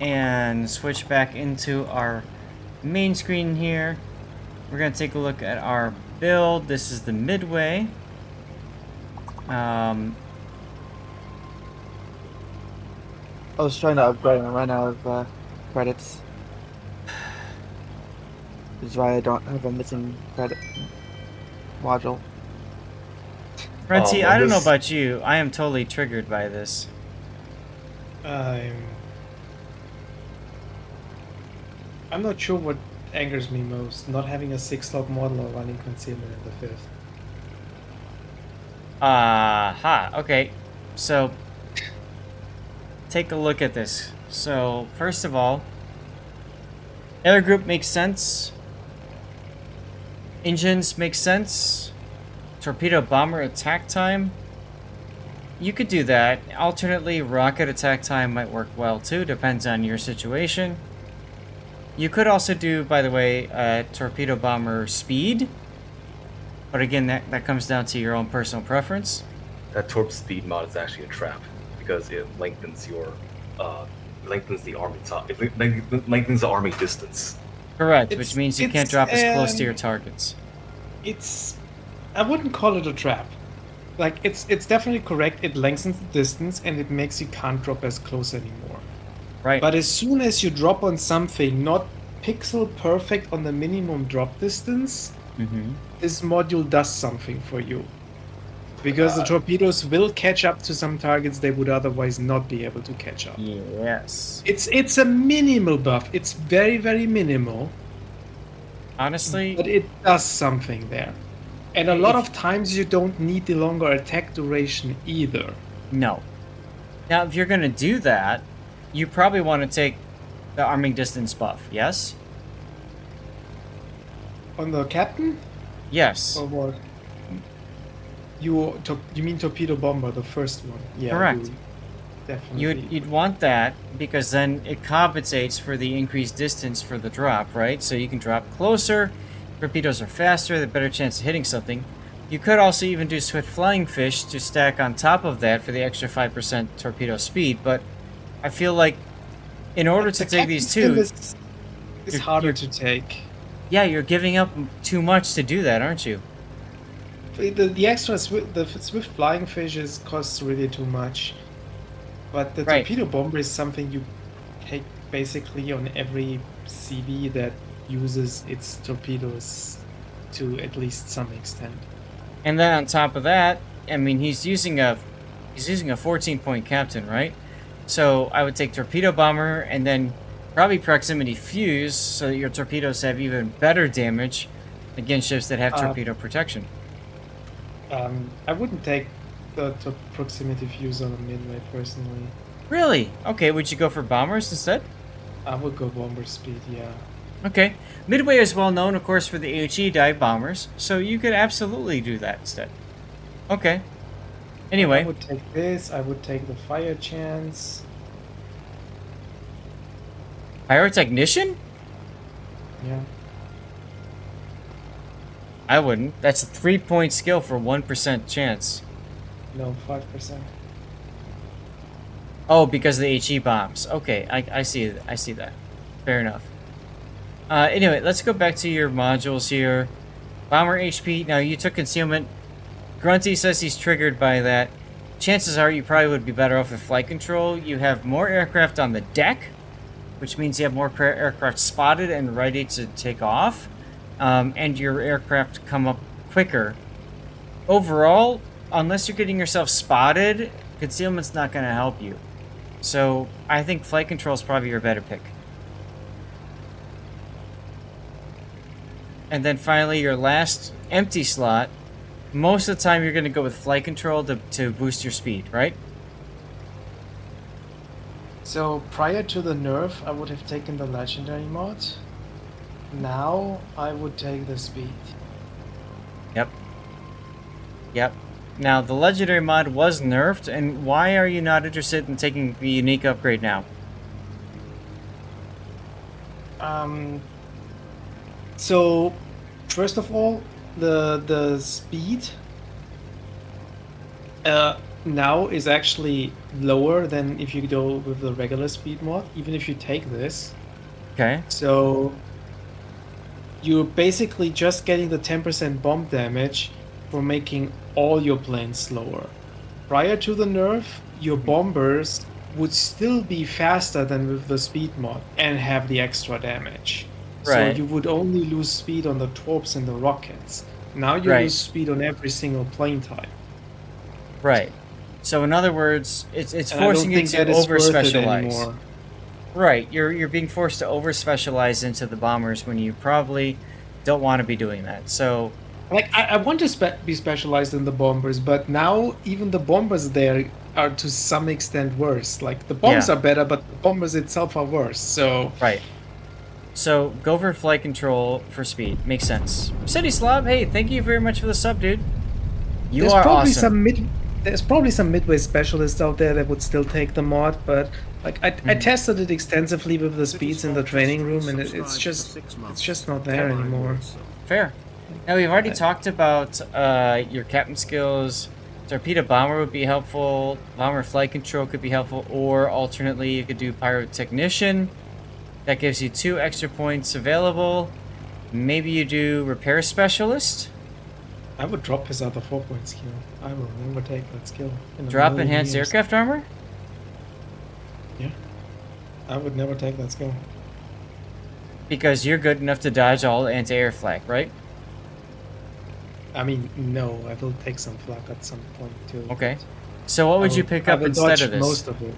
and switch back into our main screen here. We're going to take a look at our build. This is the Midway. I was trying to upgrade and I ran out of credits. Which is why I don't have a missing credit module. Renty, On I don't know this, about you. I am totally triggered by this. I'm not sure what angers me most, not having a 6-slot model or running concealment in the 5th. Okay. So, take a look at this. So, first of all, air group makes sense. Engines make sense. Torpedo bomber attack time. You could do that. Alternately, rocket attack time might work well too. Depends on your situation. You could also do, by the way, torpedo bomber speed. But again, that comes down to your own personal preference. that torp speed mod is actually a trap because it lengthens your lengthens the arming time. It lengthens the arming distance. Correct, which means you can't drop as close to your targets. I wouldn't call it a trap. Like, it's definitely correct. It lengthens the distance and it makes you can't drop as close anymore. Right. But as soon as you drop on something not pixel perfect on the minimum drop distance, this module does something for you. Because the torpedoes will catch up to some targets they would otherwise not be able to catch up. Yes. It's a minimal buff. It's very, very minimal. Honestly, But it does something there. And a lot of times you don't need the longer attack duration either. no. Now, if you're going to do that, you probably want to take the arming distance buff, yes? On the captain? Yes. Or what? You mean torpedo bomber, the first one? Yeah. Correct. Definitely. You'd want that because then it compensates for the increased distance for the drop, right? So you can drop closer, torpedoes are faster, the better chance of hitting something. You could also even do swift flying fish to stack on top of that for the extra 5% torpedo speed, but I feel like in order to take these two, it's harder to take. yeah, you're giving up too much to do that, aren't you? The extra swift flying fishes costs really too much. But the Right. torpedo bomber is something you take basically on every CV that uses its torpedoes to at least some extent. And then on top of that, I mean, he's using a 14-point captain, right? So I would take torpedo bomber and then probably proximity fuse so that your torpedoes have even better damage against ships that have torpedo protection. I wouldn't take the proximity fuse on a Midway personally. Really? Okay, would you go for bombers instead? I would go bomber speed, yeah. Okay. Midway is well known, of course, for the HE dive bombers, so you could absolutely do that instead. Okay. I Anyway, would take this, I would take the fire chance. pyrotechnician? Yeah. I wouldn't. That's a 3-point skill for 1% chance. No, 5%. Oh, because of the HE bombs. Okay, I see that. Fair enough. Anyway, let's go back to your modules here. Bomber HP. Now, you took concealment. Grunty says he's triggered by that. Chances are you probably would be better off with flight control. You have more aircraft on the deck, which means you have more aircraft spotted and ready to take off. And your aircraft come up quicker. Overall, unless you're getting yourself spotted, concealment's not going to help you. So I think flight control is probably your better pick. And then finally, your last empty slot. Most of the time, you're going to go with flight control to boost your speed, right? So prior to the nerf, I would have taken the legendary mod. Now I would take the speed. Yep. Now, the legendary mod was nerfed, and why are you not interested in taking the unique upgrade now? So first of all, the speed. now is actually lower than if you go with the regular speed mod, even if you take this. Okay. So you're basically just getting the 10% bomb damage for making all your planes slower. Prior to the nerf, your bombers would still be faster than with the speed mod and have the extra damage. So Right. you would only lose speed on the torps and the rockets. Now you Right. lose speed on every single plane type. Right. So in other words, it's And I don't forcing you think to that is over worth it specialize. anymore. Right. You're being forced to over specialize into the bombers when you probably don't want to be doing that. So Like I want to be specialized in the bombers, but now even the bombers there are to some extent worse. Like the bombs Yeah. are better, but the bombers itself are worse. So right. So go for flight control for speed. Makes sense. City Slob, hey, thank you very much for the sub, dude. You there's are probably awesome. there's probably some midway specialists out there that would still take the mod, but like I tested it extensively with the speeds in the training room, and it's just not there anymore. Fair. Now we've already talked about your captain skills. Torpedo bomber would be helpful. Bomber flight control could be helpful, or alternately you could do pyrotechnician. That gives you 2 extra points available. Maybe you do repair specialist. I would drop his other 4-point skill. I will never take that skill. In a Drop million enhanced years. aircraft armor. Yeah, I would never take that skill. Because you're good enough to dodge all anti-air flak, right? I mean, no, I will take some flak at some point too. Okay. So what would you pick I up will instead dodge of this? most of it.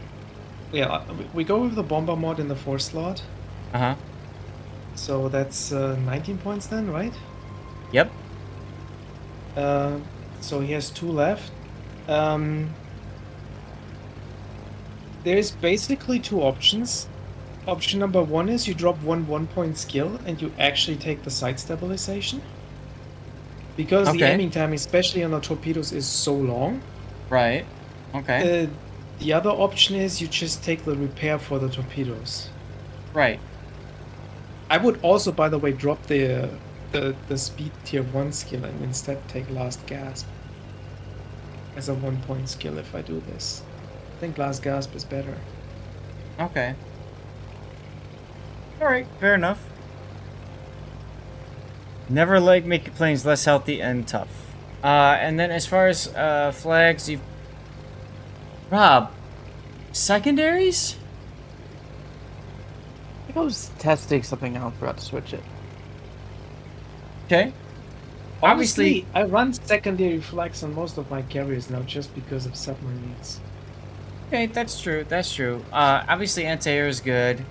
Yeah, we go with the bomber mod in the 4th slot. Uh-huh. So that's 19 points then, right? Yep. So he has 2 left. There's basically 2 options. Option number 1 is you drop 1-point skill and you actually take the sight stabilization. Because the Okay. aiming time, especially on the torpedoes, is so long. Right. Okay. The other option is you just take the repair for the torpedoes. Right. I would also, by the way, drop the speed tier 1 skill and instead take last gasp as a 1-point skill if I do this. I think last gasp is better. Okay. Alright, fair enough. Never make your planes less healthy and tough. And then as far as flags, you've... Rob, secondaries? I think I was testing something out and forgot to switch it. Okay. Obviously, I run secondary flags on most of my carriers now just because of submarines. Okay, that's true. That's true. Obviously, anti-air is good.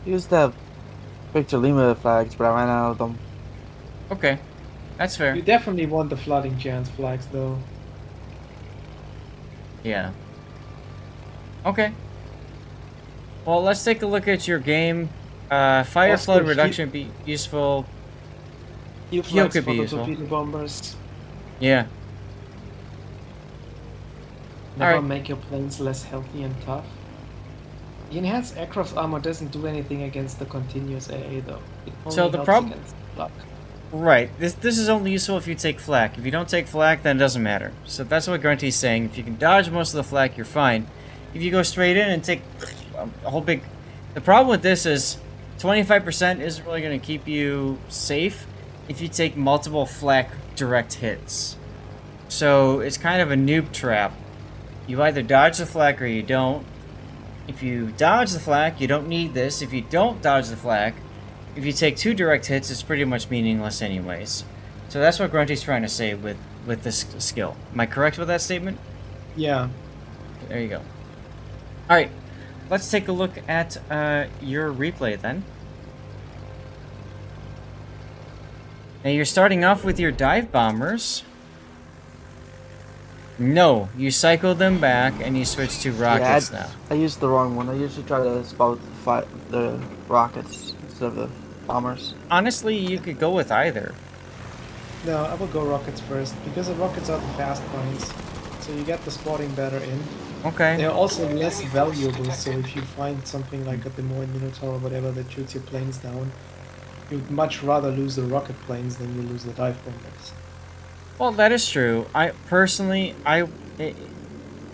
Used to have Victor Lima flags, but I ran out of them. Okay, that's fair. You definitely want the flooding chance flags though. Yeah. Okay. Well, let's take a look at your game. Fire Also, flood reduction would be useful. Heal Heal flags could for be the useful. torpedo bombers. Yeah. Never Alright. make your planes less healthy and tough. The enhanced aircraft armor doesn't do anything against the continuous AA though. It only So the helps prob- against flak. Right. This is only useful if you take flak. If you don't take flak, then it doesn't matter. So that's what Grunty's saying. If you can dodge most of the flak, you're fine. If you go straight in and take a whole big... The problem with this is 25% isn't really going to keep you safe if you take multiple flak direct hits. So it's kind of a noob trap. You either dodge the flak or you don't. If you dodge the flak, you don't need this. If you don't dodge the flak, if you take 2 direct hits, it's pretty much meaningless anyways. So that's what Grunty's trying to say with this skill. Am I correct with that statement? Yeah. There you go. Alright, let's take a look at your replay then. Now you're starting off with your dive bombers. No, you cycled them back and you switched to rockets now. I used the wrong one. I usually try to spot the rockets instead of the bombers. Honestly, you could go with either. No, I will go rockets first because the rockets are the fast planes. So you get the spotting better in. Okay. They're also less valuable, so if you find something like a Des Moines Minotaur or whatever that shoots your planes down, you'd much rather lose the rocket planes than you lose the dive bombers. Well, that is true. I personally,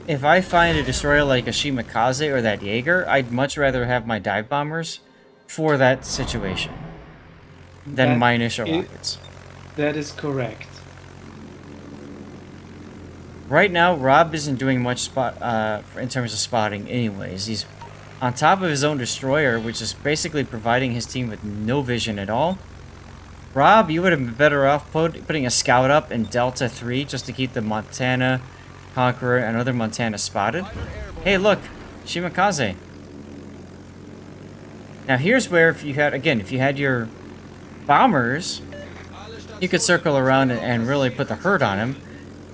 if I find a destroyer like a Shimakaze or that Jaeger, I'd much rather have my dive bombers for that situation than my initial rockets. That is correct. Right now, Rob isn't doing much in terms of spotting anyways. He's on top of his own destroyer, which is basically providing his team with no vision at all. Rob, you would have been better off putting a scout up in Delta 3 just to keep the Montana, Conqueror, and other Montana spotted. Hey, look! Shimakaze. Now here's where if you had your bombers, you could circle around and really put the hurt on him.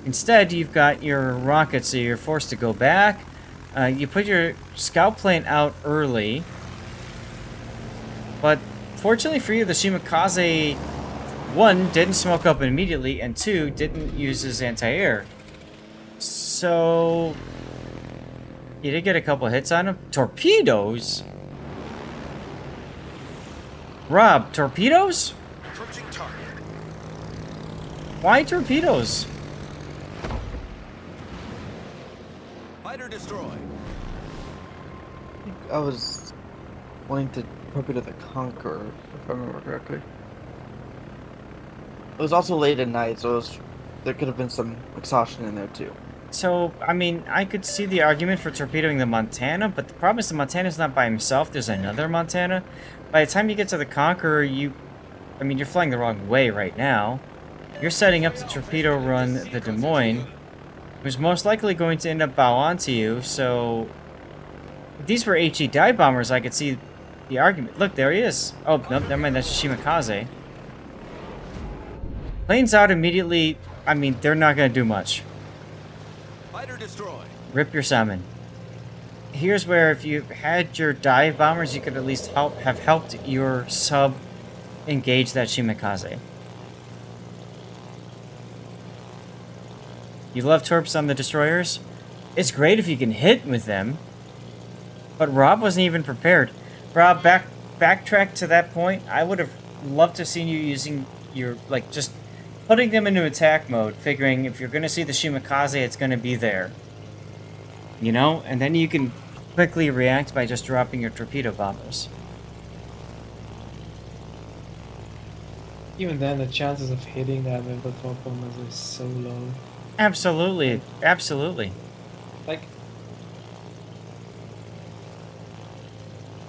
Instead, you've got your rockets, so you're forced to go back. You put your scout plane out early. But fortunately for you, the Shimakaze, 1, didn't smoke up immediately, and 2, didn't use his anti-air. So you did get a couple hits on him. Torpedoes? Rob, torpedoes? Why torpedoes? Fighter destroy. I was wanting to torpedo the Conqueror, if I remember correctly. It was also late at night, so there could have been some exhaustion in there too. So, I mean, I could see the argument for torpedoing the Montana, but the problem is the Montana's not by himself. There's another Montana. By the time you get to the Conqueror, you're flying the wrong way right now. You're setting up to torpedo run the Des Moines, who's most likely going to end up bow onto you, so... If these were HE dive bombers, I could see the argument. Look, there he is. Oh, nope, never mind, that's Shimakaze. Planes out immediately, I mean, they're not going to do much. Fighter destroy. Rip your salmon. Here's where if you had your dive bombers, you could at least have helped your sub engage that Shimakaze. You love torps on the destroyers? It's great if you can hit with them. But Rob wasn't even prepared. Rob, backtrack to that point. I would have loved to have seen you using your, just putting them into attack mode, figuring if you're going to see the Shimakaze, it's going to be there. You know? And then you can quickly react by just dropping your torpedo bombers. Even then, the chances of hitting that with the top bombers is so low. Absolutely. Absolutely. Like,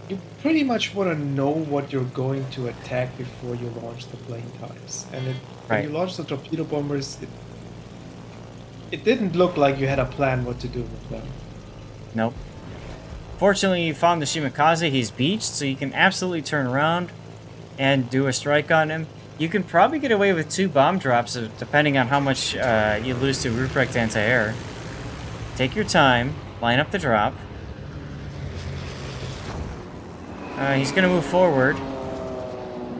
you pretty much want to know what you're going to attack before you launch the plane types. And when you launch the torpedo bombers, it didn't look like you had a plan what to do with them. Nope. Fortunately, you found the Shimakaze. He's beached, so you can absolutely turn around and do a strike on him. You can probably get away with 2 bomb drops, depending on how much you lose to Ruprecht anti-air. Take your time. Line up the drop. He's going to move forward.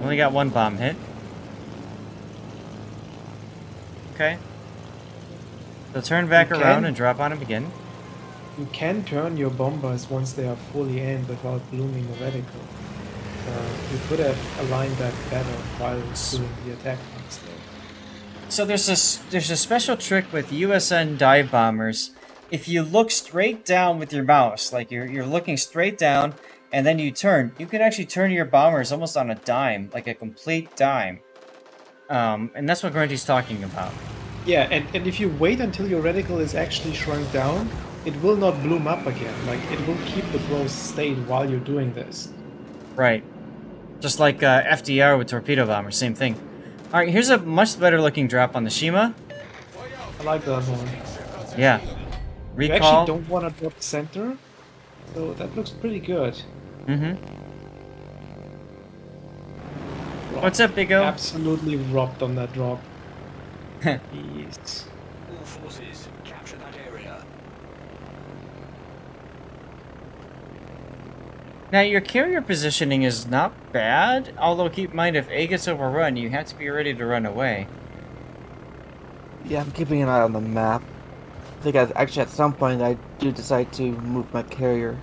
Only got 1 bomb hit. Okay. So turn back around and drop on him again. You can turn your bombers once they are fully aimed without blooming the reticle. You could have aligned that better while doing the attack box though. So there's a special trick with USN dive bombers. If you look straight down with your mouse, like you're looking straight down, and then you turn, you can actually turn your bombers almost on a dime, like a complete dime. And that's what Grunty's talking about. Yeah, and if you wait until your reticle is actually shrunk down, it will not bloom up again. Like, it will keep the growth state while you're doing this. Right. Just like FDR with torpedo bombers, same thing. Alright, here's a much better looking drop on the Shima. I like that one. Yeah. You Recall. actually don't want to drop center, so that looks pretty good. Mm-hmm. What's up, Big O? Absolutely robbed on that drop. Yes. All forces, capture that area. Now, your carrier positioning is not bad, although keep in mind if A gets overrun, you have to be ready to run away. Yeah, I'm keeping an eye on the map. I think actually at some point I do decide to move my carrier.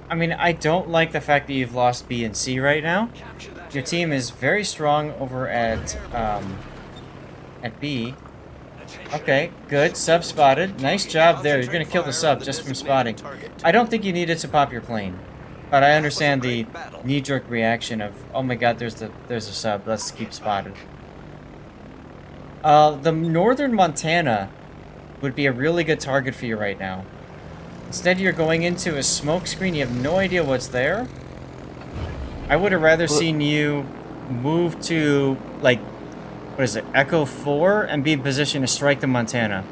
I mean, I don't like the fact that you've lost B and C right now. Your team is very strong over at B. Okay, good. Sub spotted. Nice job there. You're gonna kill the sub just from spotting. I don't think you needed to pop your plane, but I understand the knee-jerk reaction of, oh my god, there's a sub. Let's keep spotted. The northern Montana would be a really good target for you right now. Instead, you're going into a smoke screen. You have no idea what's there. I would have rather seen you move to, like, what is it, Echo 4, and be in position to strike the Montana.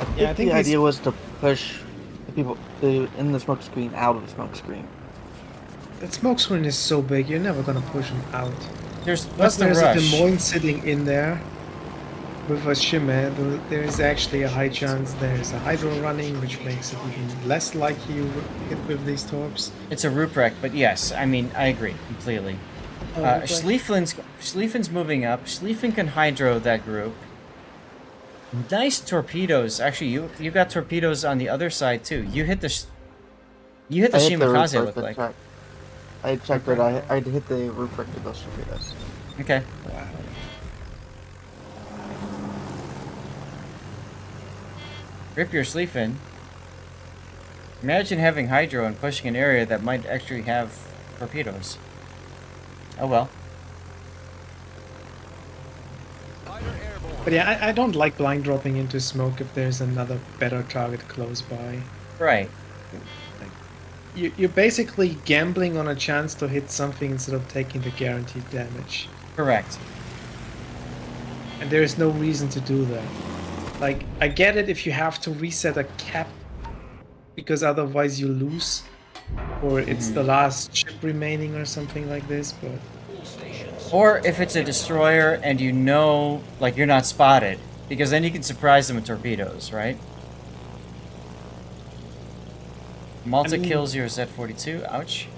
I think the idea was to push the people in the smoke screen out of the smoke screen. That smoke screen is so big, you're never gonna push them out. What's Plus, the there's rush? a Des Moines sitting in there with a shimmer. There is actually a high chance there's a hydro running, which makes it even less likely you hit with these torps. It's a Ruprecht, but yes, I mean, I agree completely. Schlieffen's moving up. Schlieffen can hydro that group. Nice torpedoes. Actually, you got torpedoes on the other side too. You hit the Shimakaze, it looked like. I checked it. I hit the Ruprecht with those torpedoes. Okay. Wow. Rip your Schlieffen. Imagine having hydro and pushing an area that might actually have torpedoes. Oh well. But yeah, I don't like blind dropping into smoke if there's another better target close by. Right. You're basically gambling on a chance to hit something instead of taking the guaranteed damage. Correct. And there is no reason to do that. Like, I get it if you have to reset a cap because otherwise you lose, or it's the last ship remaining or something like this, but... Or if it's a destroyer and you know, like, you're not spotted, because then you can surprise them with torpedoes, right? Malta kills your Z-42. Ouch.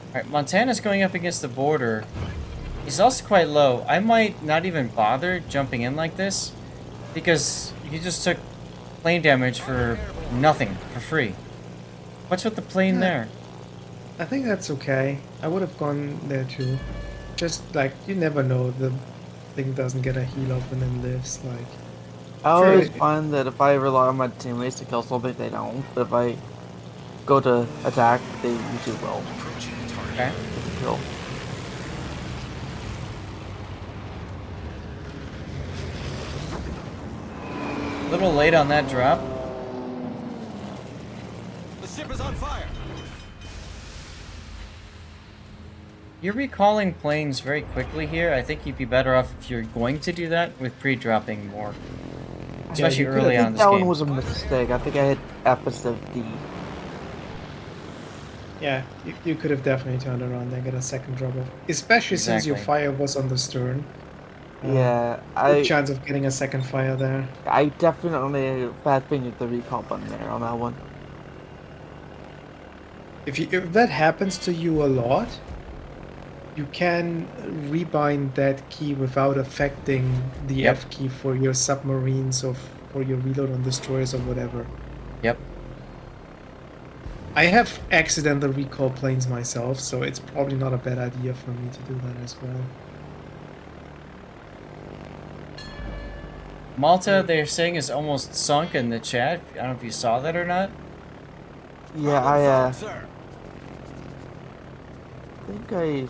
Alright, Montana's going up against the border. He's also quite low. I might not even bother jumping in like this, because you just took plane damage for nothing, for free. What's with the plane there? I think that's okay. I would have gone there too. Just like, you never know, the thing doesn't get a heal up and then lives, like... I always find that if I rely on my teammates to kill something, they don't. But if I go to attack, they usually will. Okay. Kill. A little late on that drop. The ship is on fire. You're recalling planes very quickly here. I think you'd be better off if you're going to do that with pre-dropping more. Especially you early I on in think this that game. one was a mistake. I think I hit F instead of D. Yeah, you could have definitely turned around and get a second drop off. Especially since your Exactly. fire was on the stern. Yeah, Good chance of getting a second fire there. I definitely bad fingered the recall button there on that one. If that happens to you a lot, you can rebind that key without affecting the Yep. F key for your submarines or for your reload on destroyers or whatever. Yep. I have accidental recall planes myself, so it's probably not a bad idea for me to do that as well. Malta, they're saying, is almost sunk in the chat. I don't know if you saw that or not. Yeah, Sir. I think I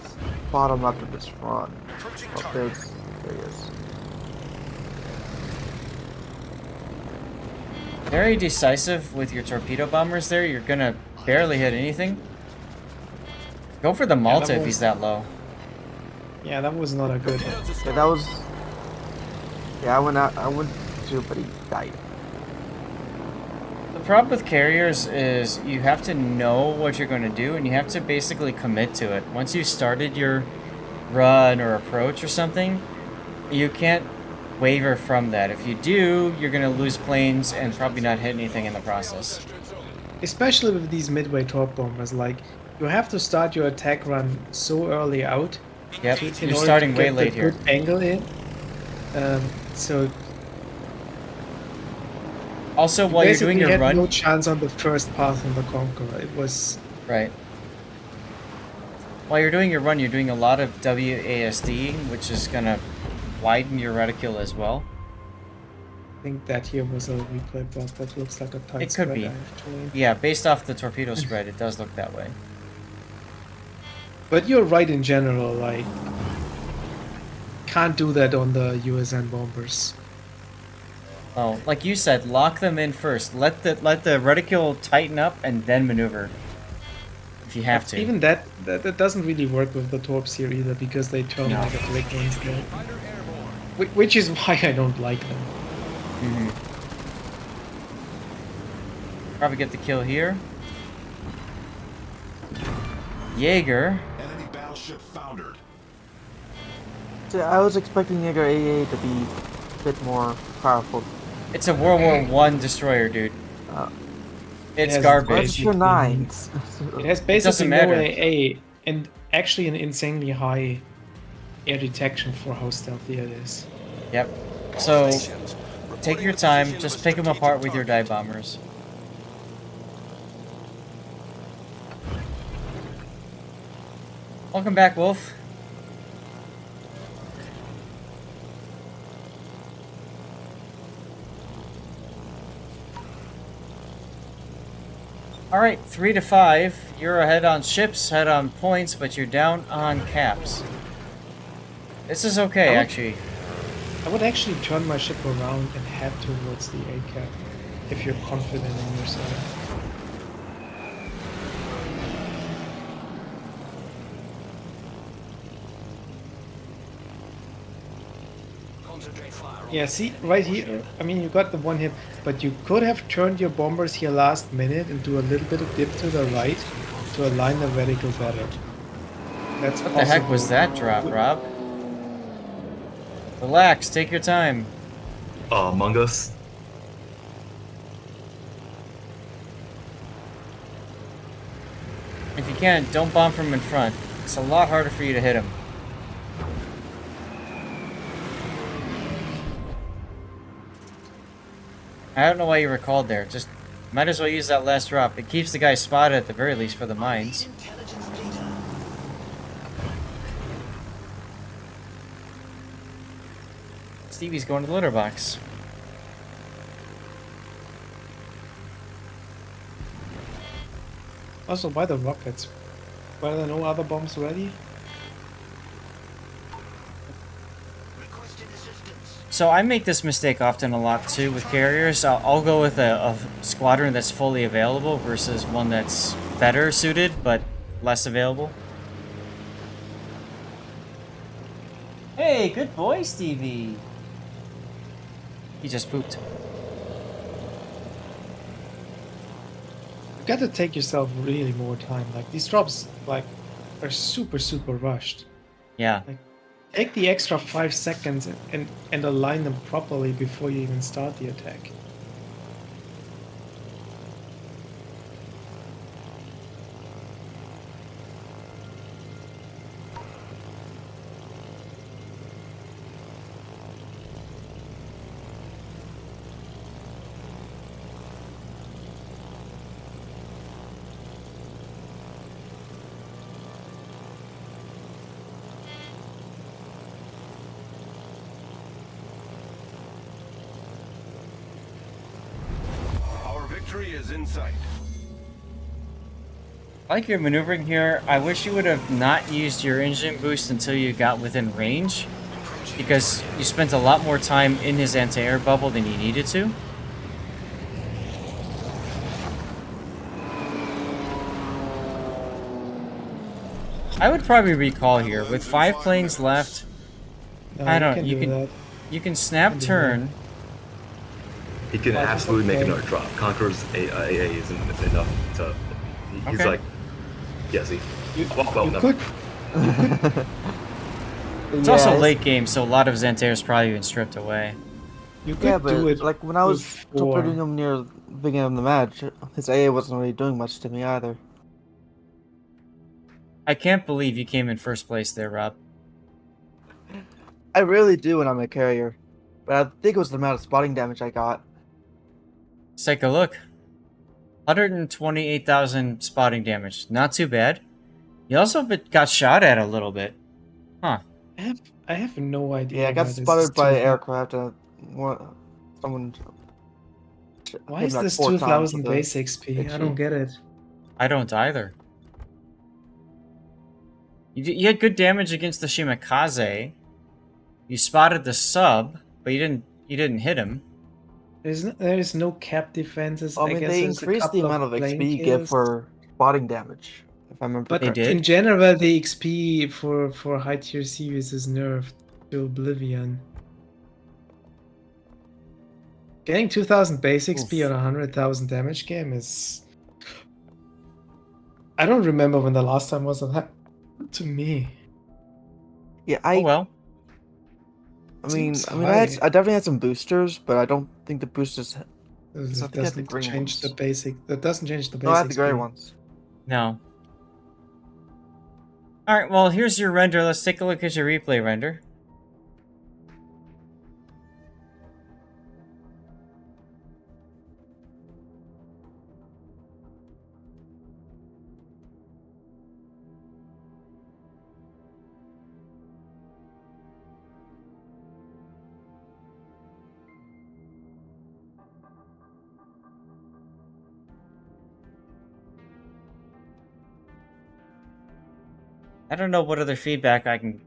spot him after this run. Oh, there he is. Very decisive with your torpedo bombers there. You're gonna barely hit anything. Go for the Malta if he's that low. Yeah, that was not a good... Yeah, that was... Yeah, I went to, but he died. The problem with carriers is you have to know what you're going to do, and you have to basically commit to it. Once you started your run or approach or something, you can't waver from that. If you do, you're going to lose planes and probably not hit anything in the process. Especially with these midway torp bombers, like, you have to start your attack run so early out. Yep, in you're order starting to way get late the here. good angle in. So Also, You while you're doing basically your had run, no chance on the first path on the Conqueror. It was... right? While you're doing your run, you're doing a lot of WASD, which is gonna widen your reticule as well. I think that here was a replay bug. That looks like a tight It could spread, be. actually. Yeah, based off the torpedo spread, it does look that way. But you're right in general, like... Can't do that on the USN bombers. Oh, like you said, lock them in first. Let the reticule tighten up and then maneuver. If you have to. Even that doesn't really work with the torps here either, because they turn No. like a brick instead. Which is why I don't like them. Mm-hmm. Probably get the kill here. Jaeger. Enemy battleship foundered. See, I was expecting Jaeger AA to be a bit more powerful. It's a World War One destroyer, dude. It's Yes, garbage. But it's your nines. It has doesn't basically no matter. AA, and actually an insanely high air detection for how stealthy it is. Yep. So, take your time. Just pick them apart with your dive bombers. Welcome back, Wolf. Alright, 3 to 5. You're ahead on ships, ahead on points, but you're down on caps. This is okay, actually. I would actually turn my ship around and head towards the A cap if you're confident in yourself. Concentrate fire on Yeah, see, right here, I mean, you got the one hit, but you could have turned your bombers here last minute and do a little bit of dip to the right to align the reticle better. That's What the heck was that drop, Rob? Relax, take your time. Among Us. If you can, don't bomb from in front. It's a lot harder for you to hit him. I don't know why you recalled there. Just might as well use that last drop. It keeps the guy spotted at the very least for the mines. Stevie's going to the litter box. Also, why the rockets? Why are there no other bombs ready? So I make this mistake often a lot too with carriers. I'll go with a squadron that's fully available versus one that's better suited but less available. Hey, good boy, Stevie. He just pooped. You gotta take yourself really more time. Like, these drops, like, are super rushed. Yeah. Take the extra 5 seconds and align them properly before you even start the attack. Our victory is in sight. I like your maneuvering here. I wish you would have not used your engine boost until you got within range, because you spent a lot more time in his anti-air bubble than you needed to. I would probably recall here. With 5 planes left, No, I don't. can You do can that. you can snap Can do turn. He can Well, absolutely make okay. another drop. Conqueror's AA isn't enough to. He's Okay. like, yeah, see. You, Well, you no. could It's also late game, so a lot of his anti-air's probably been stripped away. you could Yeah, but do it like when I was before. torpedoing him near the beginning of the match, his AA wasn't really doing much to me either. I can't believe you came in first place there, Rob. I really do when I'm a carrier, but I think it was the amount of spotting damage I got. Let's take a look. 128,000 spotting damage. Not too bad. You also got shot at a little bit. Huh. I have no idea. Yeah, I got why this is spotted by 2,000. aircraft and someone Why hit is me like this 4 times 2,000 with a base XP? I don't get it. I don't either. You had good damage against the Shimakaze. You spotted the sub, but you didn't hit him. There is no cap defenses. I mean, guess they there's a increased the couple amount of plane XP you get kills. for spotting damage, if I remember But They correctly. did? in general, the XP for high tier series is nerfed to oblivion. Getting 2,000 base XP Oof. on a 100,000 damage game is. I don't remember when the last time was that to me. Yeah, Oh well. Seems I high. definitely had some boosters, but I don't think the boosters. That I think I had the doesn't green change ones. the basic. That doesn't change the basic. No, I had the gray ones. No. Alright, well, here's your render. Let's take a look at your replay render. I don't know what other feedback I can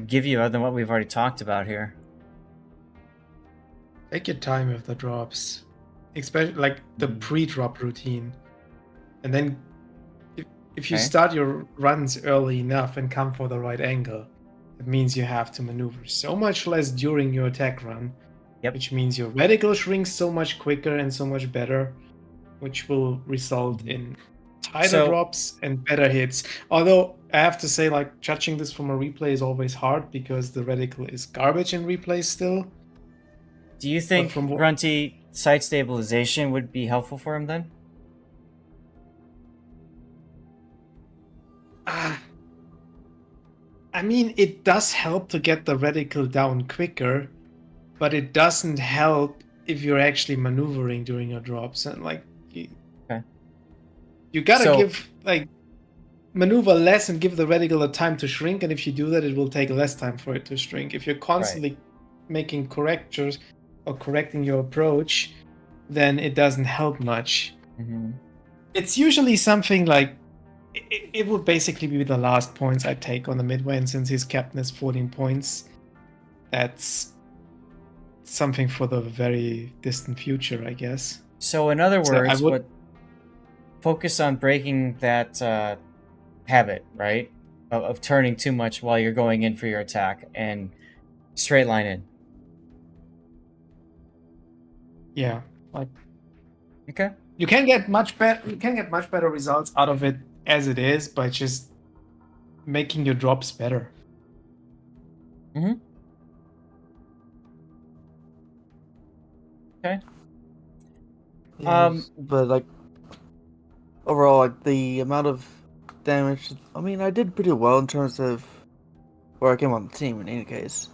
give you other than what we've already talked about here. Take your time with the drops, especially like the pre-drop routine, and then if you Okay. start your runs early enough and come for the right angle, it means you have to maneuver so much less during your attack run, Yep. which means your reticle shrinks so much quicker and so much better, which will result in tighter So- drops and better hits. Although I have to say, like, judging this from a replay is always hard because the reticle is garbage in replay still. Do you think from what- Grunty sight stabilization would be helpful for him then? I mean, it does help to get the reticle down quicker, but it doesn't help if you're actually maneuvering during your drops. And like, Okay. you gotta So- give like maneuver less and give the reticle the time to shrink. And if you do that, it will take less time for it to shrink. If you're constantly making correctures or correcting your approach, then it doesn't help much. Mm-hmm. It's usually something like it would basically be the last points I take on the Midway, and since his captain is 14 points, that's something for the very distant future, I guess. So in other So I words, would- focus on breaking that habit, right? Of turning too much while you're going in for your attack and straight line in. Yeah, like Okay. you can get much better. You can get much better results out of it as it is by just making your drops better. Mm-hmm. Okay. But like overall, like the amount of damage. I mean, I did pretty well in terms of where I came on the team. In any case,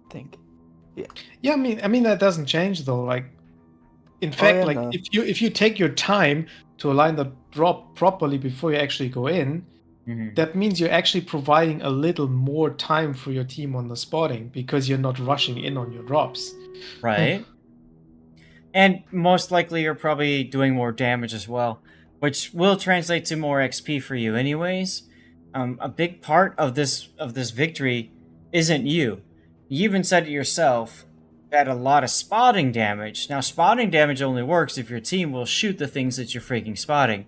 I think. Yeah, I mean that doesn't change though. Like, in fact, yeah, like no. if you take your time to align the drop properly before you actually go in, Mm-hmm. that means you're actually providing a little more time for your team on the spotting because you're not rushing in on your drops. Right. And most likely you're probably doing more damage as well, which will translate to more XP for you anyways. A big part of this victory isn't you. You even said it yourself, had a lot of spotting damage. Now spotting damage only works if your team will shoot the things that you're freaking spotting.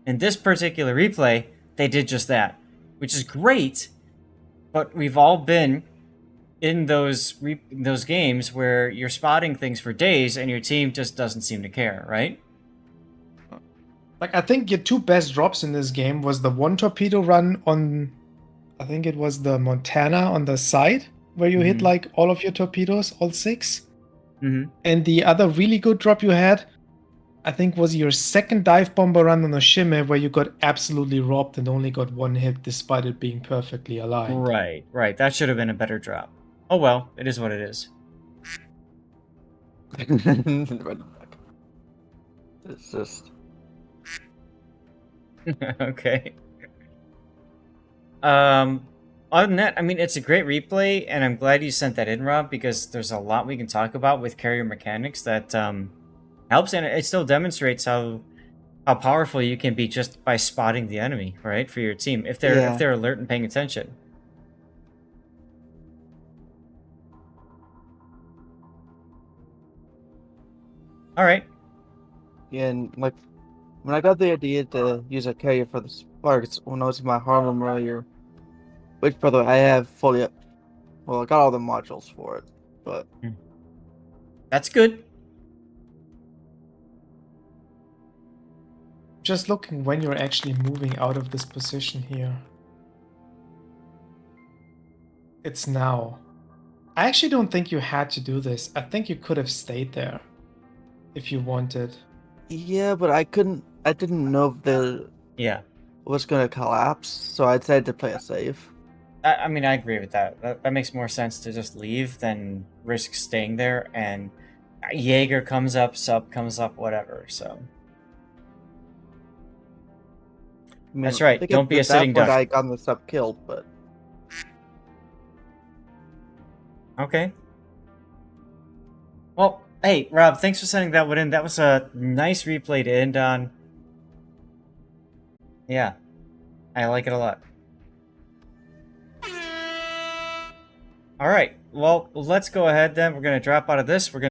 In this particular replay, they did just that, which is great, but we've all been in those games where you're spotting things for days and your team just doesn't seem to care, right? Like, I think your two best drops in this game was the one torpedo run on, I think it was the Montana on the side, where you hit Mhm. like all of your torpedoes, all 6. Mm-hmm. And the other really good drop you had, I think, was your second dive bomber run on the Shimmer, where you got absolutely robbed and only got one hit despite it being perfectly aligned. Right. That should have been a better drop. Oh well, it is what it is. Running back. It's just Okay. Other than that, I mean, it's a great replay, and I'm glad you sent that in, Rob, because there's a lot we can talk about with carrier mechanics that helps, and it still demonstrates how powerful you can be just by spotting the enemy, right, for your team if they're alert and paying attention. All right. yeah, and like when I got the idea to use a carrier for the sparks when I was in my Harlem earlier, which by the way I have fully up. Well, I got all the modules for it, but That's good. Just looking when you're actually moving out of this position here. It's now. I actually don't think you had to do this. I think you could have stayed there if you wanted. yeah, but I couldn't. I didn't know if the Yeah. was gonna collapse, so I decided to play a save. I mean, I agree with that. That makes more sense to just leave than risk staying there, and Jaeger comes up, sub comes up, whatever, so... I mean, That's right, I think don't be a at that sitting point duck. I got the sub killed, but Okay. Well, hey, Rob, thanks for sending that one in. That was a nice replay to end on. Yeah, I like it a lot. All right, well, let's go ahead then. We're going to drop out of this. We're going to